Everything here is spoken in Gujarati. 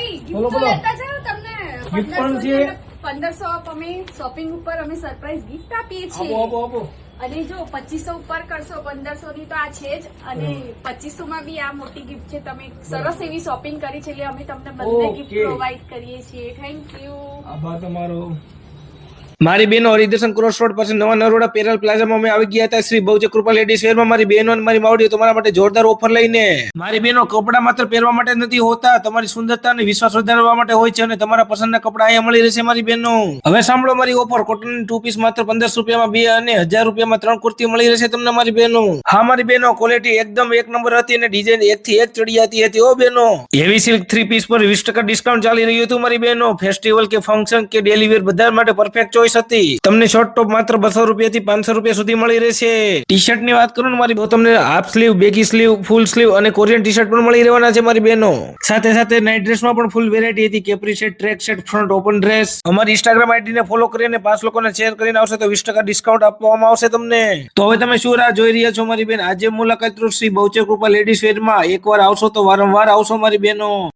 નહીં, બોલો, gift તો બોલો. લેતા જાઓ તમને. Gift પણ 1500 છે. ની 1500 off અમે શોપિંગ ઉપર અમે સરપ્રાઈઝ ગિફ્ટ આપીએ આપો છીએ. આપો આપો. અને જો 2500 ઉપર કરશો, 1500 ની તો આ છે જ, અને 2500 માં બી આ મોટી ગિફ્ટ છે. તમે સરસ એવી શોપિંગ કરી છે, એટલે અમે તમને બંને ગિફ્ટ Okay. પ્રોવાઈડ કરીએ છીએ. Thank you. આભાર તમારો. મારી બહેનો હરિદર્શન ક્રોસ રોડ પાસે નવા નરોડા પેરલ પ્લાઝામાં અમે આવી ગયા હતા શ્રી બહુચર કૃપા લેડીઝ વેરમાં. મારી બહેનો અને મારી માવડીઓ તમારા માટે જોરદાર ઓફર લઈને. મારી બહેનો કપડા માત્ર પહેરવા માટે નથી હોતા, તમારી સુંદરતા અને વિશ્વાસ વધારવા માટે હોય છે, અને તમારા પસંદના કપડા અહીંયા મળી રહેશે મારી બહેનો. હવે સાંભળો મારી ઓફર. કોટન 2 પીસ માત્ર 1500 રૂપિયામાં 2 અને 1000 રૂપિયામાં 3 કુર્તી મળી રહેશે તમને મારી બહેનો. હા મારી બહેનો, ક્વોલિટી એકદમ એક નંબર હતી અને ડિઝાઇન એક થી એક ચડિયાતી હતી. ઓ બહેનો, હેવી સિલ્ક 3 પીસ પર 20% ડિસ્કાઉન્ટ ચાલી રહ્યું હતું મારી બહેનો. ફેસ્ટિવલ કે ફંક્શન કે ડેલી વેર બધા માટે પરફેક્ટ ચોઈસ હતી. તમને શોર્ટ ટોપ માત્ર 200 રૂપિયા થી 500 રૂપિયા સુધી મળી રહેશે. ટી શર્ટ ની વાત કરું ને મારી, તો તમને half sleeve, baggy sleeve, full sleeve અને કોરિયન ટી શર્ટ પણ મળી રહેવાના છે મારી બહેનો. સાથે સાથે નાઇટ ડ્રેસ માં પણ ફૂલ વેરાયટી હતી. Capri set, track set, front open dress. અમારી ઇન્સ્ટાગ્રામ આઈડી ને ફોલો કરીને 5 લોકોને શેર કરીને આવશે તો 20% ડિસ્કાઉન્ટ આપવામાં આવશે તમને. તો હવે તમે શું રાહ જોઈ રહ્યા છો મારી બેન? આજે મુલાકાત લો શ્રી બહુચર કૃપા લેડીઝ વેર માં. એકવાર આવશો તો વારંવાર આવશો મારી બહેનો.